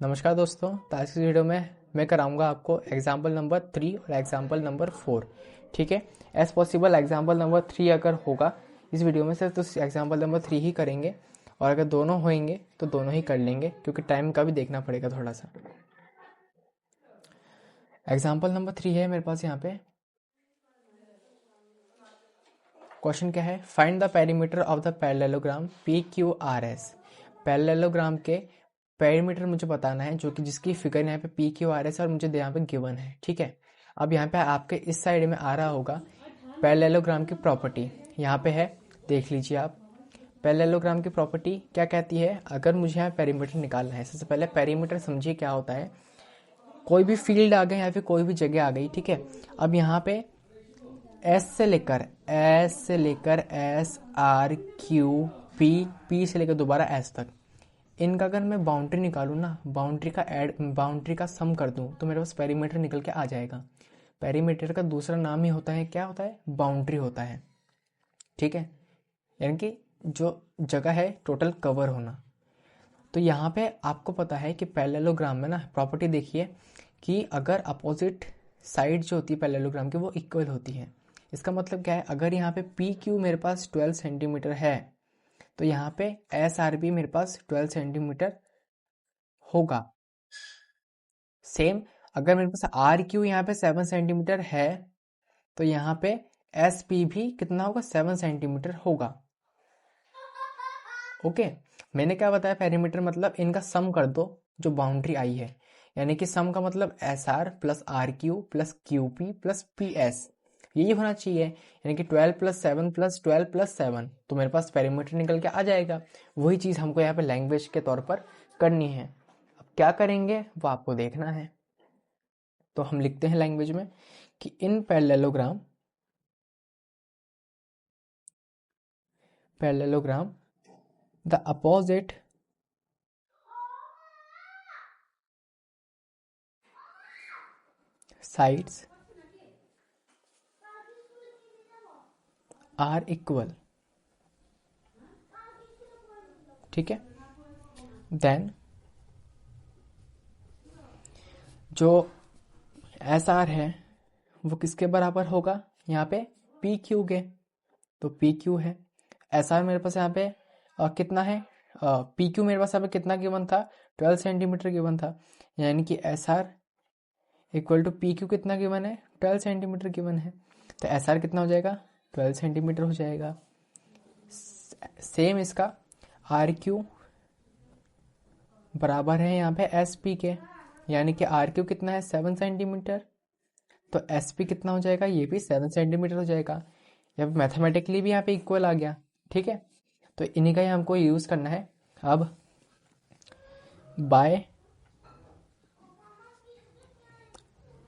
नमस्कार दोस्तों, तो आज की वीडियो में मैं कराऊंगा आपको एग्जाम्पल नंबर 3 और एग्जाम्पल नंबर 4। ठीक है, एज पॉसिबल एग्जाम्पल नंबर 3 अगर होगा इस वीडियो में से तो एग्जाम्पल नंबर 3 ही करेंगे, और अगर दोनों होंगे तो दोनों ही कर लेंगे क्योंकि टाइम का भी देखना पड़ेगा थोड़ा सा। एग्जाम्पल नंबर 3 है मेरे पास यहाँ पे। क्वेश्चन क्या है, find the perimeter of the parallelogram P Q R S. Parallelogram के पेरीमीटर मुझे बताना है, जो कि जिसकी फिगर यहाँ पे पी क्यू आर एस और मुझे यहाँ पे गिवन है। ठीक है, अब यहाँ पे आपके इस साइड में आ रहा होगा पैरेललोग्राम की प्रॉपर्टी, यहाँ पे है, देख लीजिए आप। पैरेललोग्राम की प्रॉपर्टी क्या कहती है, अगर मुझे यहाँ पेरीमीटर निकालना है, सबसे पहले पेरीमीटर समझिए क्या होता है। कोई भी फील्ड आ गई या फिर कोई भी जगह आ गई, ठीक है। अब यहाँ पे एस से लेकर एस आर क्यू पी से लेकर दोबारा एस तक, इनका अगर मैं बाउंड्री निकालूँ ना, बाउंड्री का सम कर दूँ तो मेरे पास पेरीमीटर निकल के आ जाएगा। पेरीमीटर का दूसरा नाम ही होता है, क्या होता है, बाउंड्री होता है। ठीक है, यानी कि जो जगह है टोटल कवर होना। तो यहाँ पे आपको पता है कि पैरेललोग्राम में ना प्रॉपर्टी देखिए कि अगर अपोजिट साइड जो होती है पैरेललोग्राम की वो इक्वल होती है। इसका मतलब क्या है, अगर यहाँ पे पी क्यू मेरे पास 12 सेंटीमीटर है तो यहाँ पे एस आर भी मेरे पास 12 सेंटीमीटर होगा। सेम अगर मेरे पास आर क्यू यहाँ पे 7 सेंटीमीटर है तो यहाँ पे एस पी भी कितना होगा, 7 सेंटीमीटर होगा। ओके, मैंने क्या बताया, पेरीमीटर मतलब इनका सम कर दो जो बाउंड्री आई है, यानी कि सम का मतलब S R plus R Q plus Q P plus P S, यही होना चाहिए। यानी कि 12 प्लस 7 प्लस 12 प्लस 7, तो मेरे पास पेरीमीटर निकल के आ जाएगा। वही चीज़ हमको यहाँ पे लैंग्वेज के तौर पर करनी है। अब क्या करेंगे वो आपको देखना है। तो हम लिखते हैं लैंग्वेज में कि इन parallelogram the opposite sides are equal। ठीक है, देन जो एस आर है वो किसके बराबर होगा, यहाँ पे पी क्यू के, तो पी क्यू है। एस आर मेरे पास यहाँ पे कितना है, पी क्यू मेरे पास यहाँ पे कितना गिवन था, 12 सेंटीमीटर गिवन था, यानी कि S R equal to P Q कितना गिवन है, 12 सेंटीमीटर गिवन है। तो एस आर कितना हो जाएगा, 12 सेंटीमीटर हो जाएगा। सेम इसका आर क्यू बराबर है यहाँ पे एस पी के, यानी कि आर क्यू कितना है, 7 सेंटीमीटर, तो एस पी कितना हो जाएगा, ये भी 7 सेंटीमीटर हो जाएगा। या मैथमेटिकली भी यहाँ पे इक्वल आ गया। ठीक है, तो इन्हीं का ही हमको यूज़ करना है। अब बाय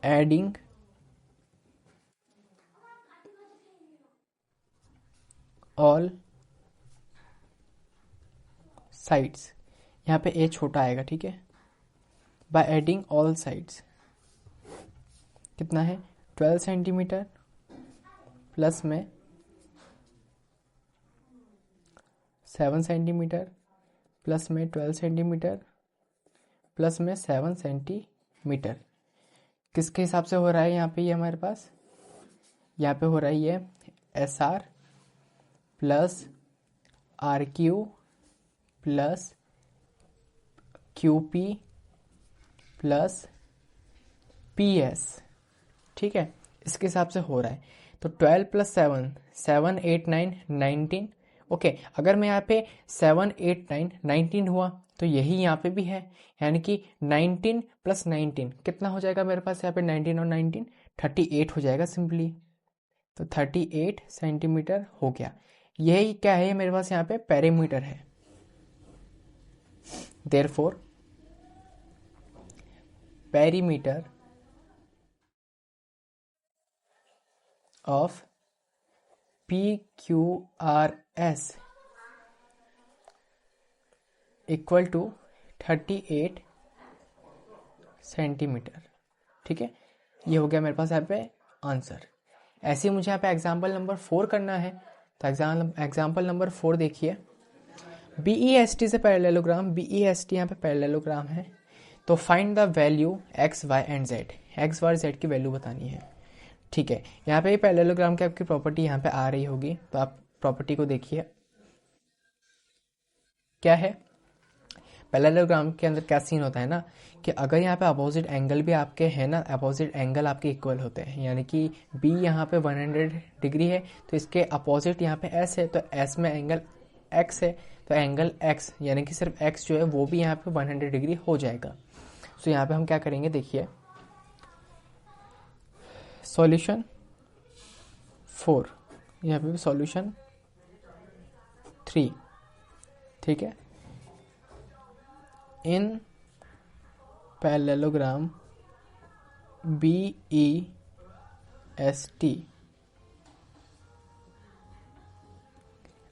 एडिंग ऑल साइड्स, यहाँ पे ए छोटा आएगा, ठीक है। बाय एडिंग ऑल साइड्स कितना है, 12 सेंटीमीटर प्लस में 7 सेंटीमीटर प्लस में 12 सेंटीमीटर प्लस में 7 सेंटीमीटर, किसके हिसाब से हो रहा है यहाँ पे, ये हमारे पास यहाँ पे हो रहा है ये S R plus R Q plus Q P plus P S. ठीक है, इसके हिसाब से हो रहा है। तो 12 प्लस 7, 7 8 9 19। ओके, अगर मैं यहाँ पे 7 8 9 19 हुआ तो यही यहाँ पे भी है, यानी कि 19 प्लस 19 कितना हो जाएगा मेरे पास यहाँ पे, 19 और 19 38 हो जाएगा सिंपली। तो 38 सेंटीमीटर हो गया। यही क्या है मेरे पास यहाँ पे पेरीमीटर है। Therefore perimeter of P Q R S equal to 38 centimetre. ठीक है, ये हो गया मेरे पास यहाँ पे आंसर। ऐसे ही मुझे यहाँ पे एग्जाम्पल नंबर 4 करना है। तो एग्जाम्पल नंबर 4 देखिए, बी ई एस टी से parallelogram, B E S T यहाँ पे पैरेललोग्राम है। तो find the value X Y and Z, X Y Z की वैल्यू बतानी है। ठीक है, यहाँ पे पैरेललोग्राम की आपकी प्रॉपर्टी यहाँ पे आ रही होगी, तो आप प्रॉपर्टी को देखिए क्या है। पैरेललोग्राम के अंदर क्या सीन होता है ना कि अगर यहाँ पे अपोजिट एंगल भी आपके हैं ना, अपोजिट एंगल आपके इक्वल होते हैं, यानी कि बी यहाँ पे 100 डिग्री है तो इसके अपोजिट यहाँ पे एस है, तो एस में एंगल एक्स है, तो एंगल एक्स यानी कि सिर्फ एक्स जो है वो भी यहाँ पे 100 डिग्री हो जाएगा। तो यहाँ पे हम क्या करेंगे, देखिए सॉल्यूशन 4, यहाँ पे भी सॉल्यूशन 3। ठीक है, इन parallelogram BEST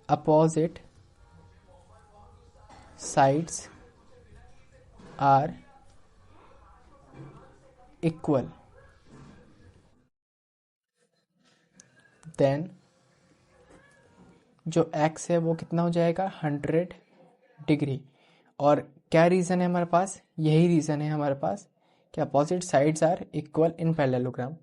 opposite sides are equal, then जो x है वो कितना हो जाएगा 100 डिग्री। और क्या रीज़न है हमारे पास, यही रीज़न है हमारे पास कि opposite sides are equal in parallelogram.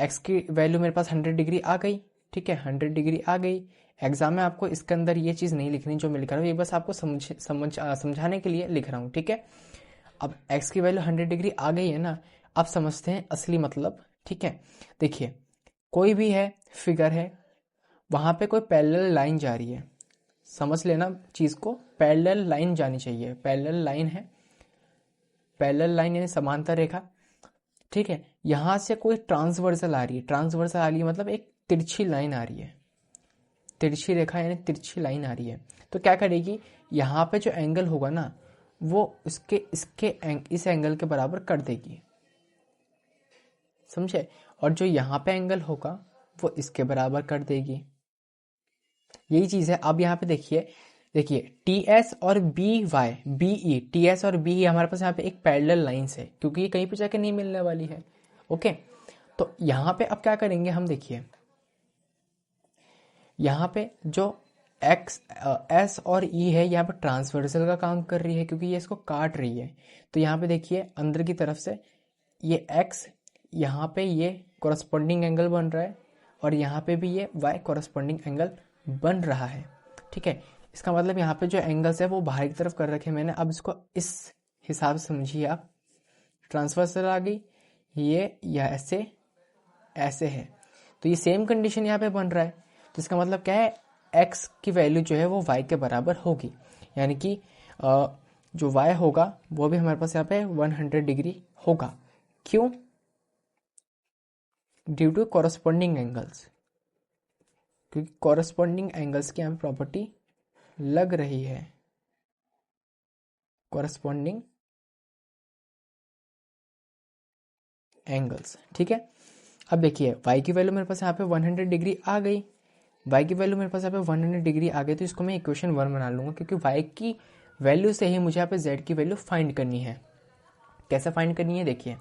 x की वैल्यू मेरे पास 100 डिग्री आ गई। ठीक है, 100 डिग्री आ गई। एग्जाम में आपको इसके अंदर ये चीज़ नहीं लिखनी जो मैं लिख रहा हूँ, ये बस आपको समझाने के लिए लिख रहा हूँ। ठीक है, अब x की वैल्यू 100 डिग्री आ गई है ना, अब समझते हैं असली मतलब। ठीक है, देखिए कोई भी है फिगर है, वहाँ पे कोई पैरेलल लाइन जा रही है, समझ लेना चीज़ को, पैरेलल लाइन जानी चाहिए। पैरेलल लाइन है, पैरेलल लाइन यानी समांतर रेखा। ठीक है, यहाँ से कोई ट्रांसवर्सल आ रही है, ट्रांसवर्सल आ रही है मतलब एक तिरछी लाइन आ रही है, तिरछी रेखा यानी तिरछी लाइन आ रही है। तो क्या करेगी, यहाँ पे जो एंगल होगा ना वो इस एंगल के बराबर कर देगी, समझे, और जो यहाँ पे एंगल होगा वो इसके बराबर कर देगी। यही चीज़ है। अब यहाँ पे देखिए, देखिए टी एस और B Y B E, T S और बी ई हमारे पास यहाँ पे एक पैरेलल लाइंस है, क्योंकि ये कहीं पे जाके नहीं मिलने वाली है। ओके, तो यहाँ पे अब क्या करेंगे हम, देखिए यहाँ पे जो एक्स एस और ई है यहाँ पे ट्रांसवर्सल का काम कर रही है, क्योंकि ये इसको काट रही है। तो यहाँ पे देखिए अंदर की तरफ से ये एक्स, यहाँ पे ये कॉरस्पॉन्डिंग एंगल बन रहा है, और यहाँ पे भी ये वाई कॉरस्पॉन्डिंग एंगल बन रहा है। ठीक है, इसका मतलब यहाँ पे जो एंगल्स है वो बाहर की तरफ कर रखे हैं मैंने। अब इसको इस हिसाब से समझिए आप, ट्रांसवर्सल आ गई ये, या ऐसे ऐसे है, तो ये सेम कंडीशन यहाँ पे बन रहा है। तो इसका मतलब क्या है, x की वैल्यू जो है वो y के बराबर होगी, यानी कि जो y होगा वो भी हमारे पास यहाँ पे 100 डिग्री होगा। क्यों, ड्यू टू कॉरस्पॉन्डिंग एंगल्स, क्योंकि कॉरस्पॉन्डिंग एंगल्स की यहाँ पे प्रॉपर्टी लग रही है, कॉरस्पॉन्डिंग एंगल्स। ठीक है, अब देखिए y की वैल्यू मेरे पास यहाँ पे 100 डिग्री आ गई, y की वैल्यू मेरे पास यहाँ पे 100 डिग्री आ गई, तो इसको मैं इक्वेशन 1 बना लूँगा, क्योंकि y की वैल्यू से ही मुझे यहाँ पे z की वैल्यू फाइंड करनी है। कैसे फाइंड करनी है, देखिए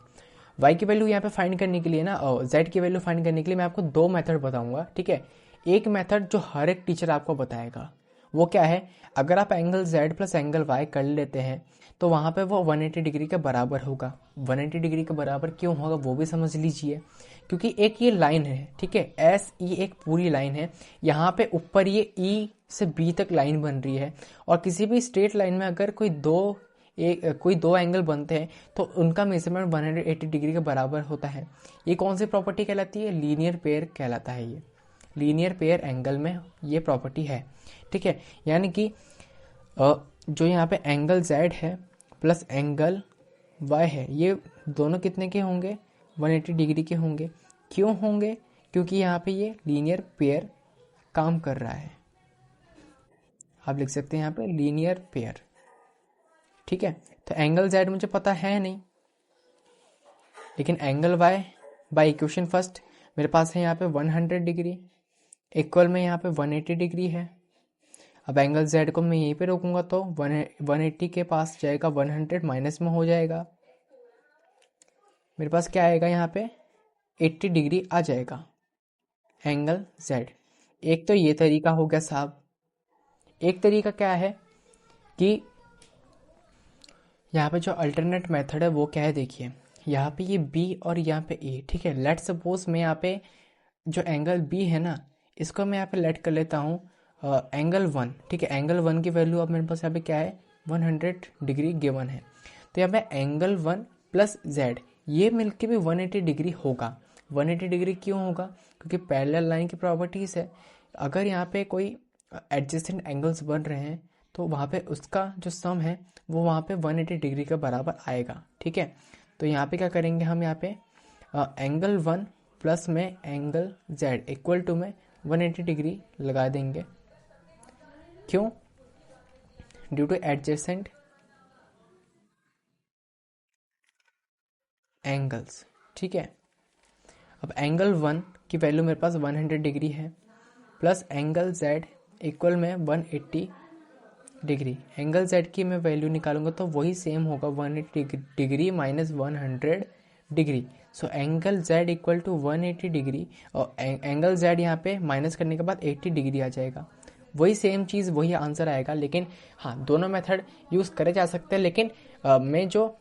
y की वैल्यू यहाँ पे फाइंड करने के लिए ना, z की वैल्यू फाइंड करने के लिए मैं आपको दो मेथड बताऊंगा। ठीक है, एक मेथड जो हर एक टीचर आपको बताएगा वो क्या है, अगर आप angle z plus angle y कर लेते हैं तो वहाँ पे वो 180 डिग्री के बराबर होगा। 180 डिग्री के बराबर क्यों होगा वो भी समझ लीजिए, क्योंकि एक ये लाइन है, ठीक है, एस ई एक पूरी लाइन है, यहाँ पे ऊपर ये ई से बी तक लाइन बन रही है, और किसी भी स्ट्रेट लाइन में अगर कोई दो एंगल बनते हैं तो उनका मेजरमेंट 180 डिग्री के बराबर होता है। ये कौन सी प्रॉपर्टी कहलाती है, लीनियर पेयर कहलाता है। ये लीनियर पेयर एंगल में ये प्रॉपर्टी है। ठीक है, यानी कि जो यहाँ पे एंगल z है प्लस एंगल y है, ये दोनों कितने के होंगे, 180 डिग्री के होंगे। क्यों होंगे, क्योंकि यहाँ पे ये लीनियर पेयर काम कर रहा है। आप लिख सकते हैं यहाँ पे लीनियर पेयर। ठीक है, तो एंगल z मुझे पता है नहीं, लेकिन angle y by equation first मेरे पास है यहाँ पे 100 डिग्री, इक्वल में यहाँ पे 180 डिग्री है। अब एंगल z को मैं यहीं पे रोकूंगा तो 180 के पास जाएगा, 100 माइनस में हो जाएगा, मेरे पास क्या आएगा यहाँ पे 80 डिग्री आ जाएगा एंगल z। एक तो ये तरीका हो गया साहब। एक तरीका क्या है कि यहाँ पे जो अल्टरनेट मेथड है वो क्या है, देखिए यहाँ पे ये बी और यहाँ पे ए, ठीक है। लेट सपोज मैं यहाँ पे जो एंगल बी है ना, इसको मैं यहाँ पे लेट कर लेता हूँ एंगल वन, ठीक है। एंगल वन की वैल्यू अब मेरे पास यहाँ पे क्या है, 100 डिग्री गिवन है। तो यहाँ पे एंगल वन प्लस जेड ये मिलके भी 180 डिग्री होगा। 180 डिग्री क्यों होगा, क्योंकि पैरेलल लाइन की प्रॉपर्टीज़ है। अगर यहाँ पे कोई एडजेसेंट एंगल्स बन रहे हैं तो वहाँ पे उसका जो सम है वो वहाँ पे 180 डिग्री के बराबर आएगा, ठीक है। तो यहाँ पे क्या करेंगे हम, यहाँ पे एंगल वन प्लस में एंगल जेड इक्वल टू में 180 डिग्री लगा देंगे। क्यों, ड्यू टू एडजेसेंट एंगल्स, ठीक है। अब एंगल वन की वैल्यू मेरे पास 100 डिग्री है प्लस एंगल जेड इक्वल में 180 डिग्री। एंगल जेड की मैं वैल्यू निकालूंगा तो वही सेम होगा, 180 degree minus 100 degree. So angle Z equal to 180 degree, और एंगल जेड यहाँ पे माइनस करने के बाद 80 डिग्री आ जाएगा। वही सेम चीज़, वही आंसर आएगा। लेकिन हाँ, दोनों मेथड यूज़ करे जा सकते हैं, लेकिन मैं जो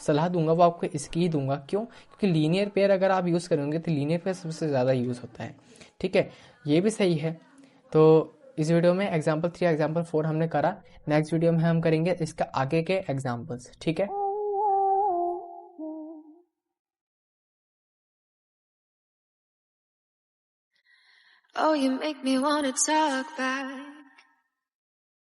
सलाह दूंगा वो आपको इसकी ही दूंगा। क्यों, क्योंकि लीनियर पेयर अगर आप यूज़ करेंगे तो लीनियर पेयर सबसे ज़्यादा यूज़ होता है, ठीक है। ये भी सही है। तो इस वीडियो में एग्जाम्पल 3 एग्जाम्पल 4 हमने करा। नेक्स्ट वीडियो में हम करेंगे इसका आगे के एग्जाम्पल्स, ठीक है। Oh, you make me wanna talk back.